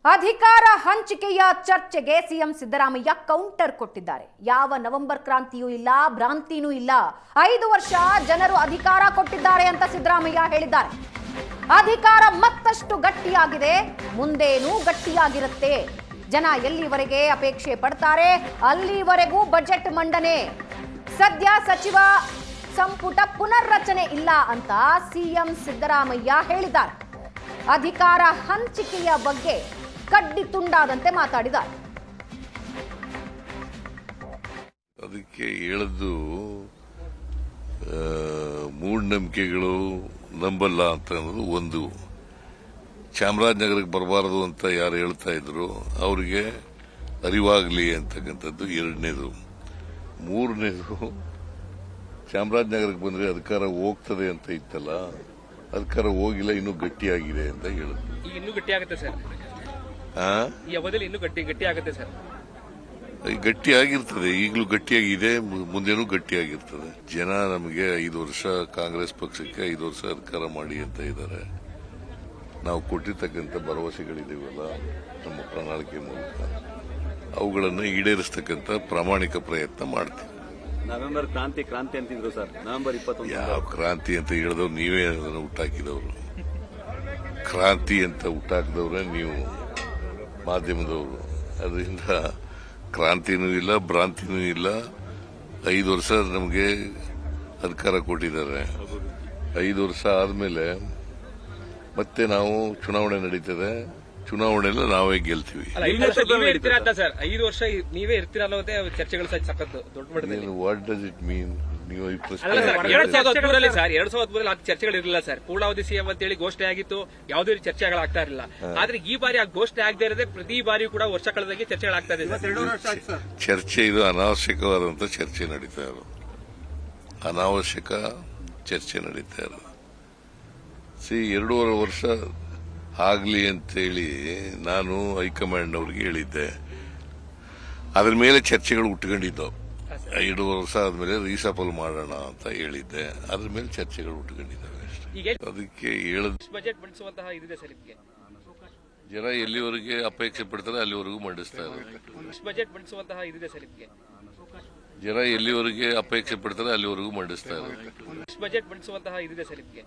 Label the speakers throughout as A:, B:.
A: ಅಧಿಕಾರ ಹಂಚಿಕೆಯ ಚರ್ಚೆಗೆ ಸಿಎಂ ಸಿದ್ದರಾಮಯ್ಯ ಕೌಂಟರ್ ಕೊಟ್ಟಿದ್ದಾರೆ. ಯಾವ ನವೆಂಬರ್ ಕ್ರಾಂತಿಯೂ ಇಲ್ಲ, ಭ್ರಾಂತಿನೂ ಇಲ್ಲ. 5 ವರ್ಷ ಜನರು ಅಧಿಕಾರ ಕೊಟ್ಟಿದ್ದಾರೆ ಅಂತ ಸಿದ್ದರಾಮಯ್ಯ ಹೇಳಿದ್ದಾರೆ. ಅಧಿಕಾರ ಮತ್ತಷ್ಟು ಗಟ್ಟಿಯಾಗಿದೆ, ಮುಂದೇನೂ ಗಟ್ಟಿಯಾಗಿರುತ್ತೆ. ಜನ ಎಲ್ಲಿವರೆಗೆ ಅಪೇಕ್ಷೆ ಪಡ್ತಾರೆ ಅಲ್ಲಿವರೆಗೂ ಬಜೆಟ್ ಮಂಡನೆ. ಸದ್ಯ ಸಚಿವ ಸಂಪುಟ ಪುನರ್ರಚನೆ ಇಲ್ಲ ಅಂತ ಸಿಎಂ ಸಿದ್ದರಾಮಯ್ಯ ಹೇಳಿದ್ದಾರೆ. ಅಧಿಕಾರ ಹಂಚಿಕೆಯ ಬಗ್ಗೆ ಕಡ್ಡಿ ತುಂಡಾದಂತೆ ಮಾತಾಡಿದ್ದಾರೆ.
B: ಅದಕ್ಕೆ ಹೇಳದ್ದು ಮೂಢನಂಬಿಕೆಗಳು ನಂಬಲ್ಲ ಅಂತ ಅನ್ನೋದು ಒಂದು. ಚಾಮರಾಜನಗರಕ್ಕೆ ಬರಬಾರದು ಅಂತ ಯಾರು ಹೇಳ್ತಾ ಇದ್ರು ಅವರಿಗೆ ಅರಿವಾಗಲಿ ಅಂತಕ್ಕಂಥದ್ದು ಎರಡನೇದು. ಮೂರನೇದು, ಚಾಮರಾಜನಗರಕ್ಕೆ ಬಂದ್ರೆ ಅಧಿಕಾರ ಹೋಗ್ತದೆ ಅಂತ ಇತ್ತಲ್ಲ, ಅಧಿಕಾರ ಹೋಗಿಲ್ಲ, ಇನ್ನೂ ಗಟ್ಟಿಯಾಗಿದೆ ಅಂತ ಹೇಳಿದ್ರು.
C: ಇನ್ನೂ ಗಟ್ಟಿ ಆಗುತ್ತೆ ಸರ್, ಈ ಅವಧಿಯಲ್ಲಿ ಇನ್ನೂ ಗಟ್ಟಿ ಆಗುತ್ತೆ ಸರ್.
B: ಗಟ್ಟಿಯಾಗಿರ್ತದೆ, ಈಗಲೂ ಗಟ್ಟಿಯಾಗಿದೆ, ಮುಂದೇನೂ ಗಟ್ಟಿಯಾಗಿರ್ತದೆ. ಜನ ನಮಗೆ 5 ವರ್ಷ ಕಾಂಗ್ರೆಸ್ ಪಕ್ಷಕ್ಕೆ 5 ವರ್ಷ ಅಧಿಕಾರ ಮಾಡಿ ಅಂತ ಇದ್ದಾರೆ. ನಾವು ಕೊಟ್ಟಿರ್ತಕ್ಕಂಥ ಭರವಸೆಗಳಿದೆಯಲ್ಲ ನಮ್ಮ ಪ್ರಣಾಳಿಕೆ ಮೂಲಕ, ಅವುಗಳನ್ನು ಈಡೇರಿಸತಕ್ಕಂಥ ಪ್ರಾಮಾಣಿಕ ಪ್ರಯತ್ನ ಮಾಡ್ತೀವಿ.
D: ನವೆಂಬರ್ ಕ್ರಾಂತಿ ಅಂತಿದ್ರು ಸರ್. ನವೆಂಬರ್ 21
B: ಯಾವ ಕ್ರಾಂತಿ ಅಂತ ಹೇಳಿದವ್ರು ನೀವೇ ಅದನ್ನು ಹುಟ್ಟಾಕಿದವರು. ಕ್ರಾಂತಿ ಅಂತ ಹುಟ್ಟಾಕಿದವ್ರೆ ನೀವು ಮಾಧ್ಯಮದವರು. ಅದರಿಂದ ಕ್ರಾಂತಿನೂ ಇಲ್ಲ, ಭ್ರಾಂತಿನೂ ಇಲ್ಲ. 5 ವರ್ಷ ನಮಗೆ ಅಧಿಕಾರ ಕೊಟ್ಟಿದ್ದಾರೆ. 5 ವರ್ಷ ಆದ್ಮೇಲೆ ಮತ್ತೆ ನಾವು ಚುನಾವಣೆ ನಡೀತದೆ. ಚುನಾವಣೆಲ್ಲ ನಾವೇ ಗೆಲ್ತೀವಿ.
C: 5 ವರ್ಷ ನೀವೇ ಇರ್ತೀರಾ ಅಂತ ಸರ್? 5 ವರ್ಷ ನೀವೇ ಇರ್ತೀರಾ ಅನ್ನೋದೇ ಚರ್ಚೆಗಳು ಸಖತ್ ದೊಡ್ಡ ಮಟ್ಟದಲ್ಲಿ.
B: What does it mean? ನೀವು
C: 2013 ಸರ್, 2013 ಚರ್ಚೆಗಳಿರಲಿಲ್ಲ ಸರ್. ಪೂರ್ಣಾವಧಿ ಸಿಎಂ ಅಂತ ಹೇಳಿ ಘೋಷಣೆ ಆಗಿತ್ತು, ಯಾವುದೇ ರೀತಿ ಚರ್ಚೆಗಳಾಗ್ತಾ ಇರಲಿಲ್ಲ. ಆದ್ರೆ ಈ ಬಾರಿ ಆ ಘೋಷಣೆ ಆಗದೆ ಇರೋದೇ ಪ್ರತಿ ಬಾರಿ ಕೂಡ ವರ್ಷ ಕಳೆದಾಗೆ ಚರ್ಚೆಗಳಾಗ್ತಾ ಇದೆ.
B: ಚರ್ಚೆ ಇದು ಅನಾವಶ್ಯಕವಾದಂತ ಚರ್ಚೆ ನಡೀತಾ ಇರೋದು. ಅನಾವಶ್ಯಕ ಚರ್ಚೆ ನಡೀತಾ ಇರೋದು. 2.5 ವರ್ಷ ಆಗ್ಲಿ ಅಂತೇಳಿ ನಾನು ಹೈಕಮಾಂಡ್ ಅವ್ರಿಗೆ ಹೇಳಿದ್ದೆ. ಅದ್ರ ಮೇಲೆ ಚರ್ಚೆಗಳು ಉಟ್ಕೊಂಡಿದ್ದವು. 2 ವರ್ಷ ಆದ್ಮೇಲೆ ರೀಸಫಲ್ ಮಾಡೋಣ ಅಂತ ಹೇಳಿದ್ದೆ. ಅದ್ರ ಮೇಲೆ ಚರ್ಚೆಗಳು ಉಟ್ಕೊಂಡಿದ್ದಾವೆ ಅಷ್ಟೇ. ಅದಕ್ಕೆ
C: ಬಜೆಟ್ ಮಂಡಿಸುವಂತಹ ಇದಿದೆ ಸರ್. ಇದಕ್ಕೆ
B: ಜನ ಎಲ್ಲಿವರೆಗೆ ಅಪೇಕ್ಷೆ ಪಡ್ತಾರೆ ಅಲ್ಲಿವರೆಗೂ ಮಂಡಿಸ್ತಾ ಇದ್ದಾರೆ.
C: ಬಜೆಟ್ ಮಂಡಿಸುವಂತಹ ಇದಿದೆ ಸರ್. ಇದಕ್ಕೆ
B: ಜನ ಎಲ್ಲಿವರೆಗೆ ಅಪೇಕ್ಷೆ ಪಡ್ತಾರೆ ಅಲ್ಲಿವರೆಗೂ ಮಂಡಿಸ್ತಾ ಇದ್ದಾರೆ.
C: ಬಜೆಟ್ ಮಂಡಿಸುವಂತಹ ಇದಿದೆ ಸರ್. ಇದಕ್ಕೆ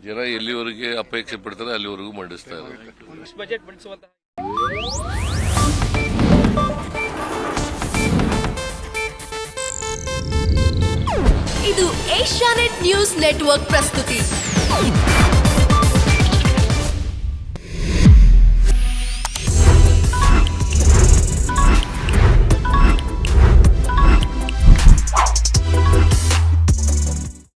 B: ಜನ ಎಲ್ಲಿವರೆಗೆ ಅಪೇಕ್ಷೆ ಪಡ್ತಾರೆ ಅಲ್ಲಿವರೆಗೂ ಮಂಡಿಸ್ತಾ ಇದ್ದಾರೆ.
C: ಬಜೆಟ್ ಮಂಡಿಸುವಂತಹ
E: ಇದು ಏಷ್ಯಾನೆಟ್ ನ್ಯೂಸ್ ನೆಟ್ವರ್ಕ್ ಪ್ರಸ್ತುತಿ.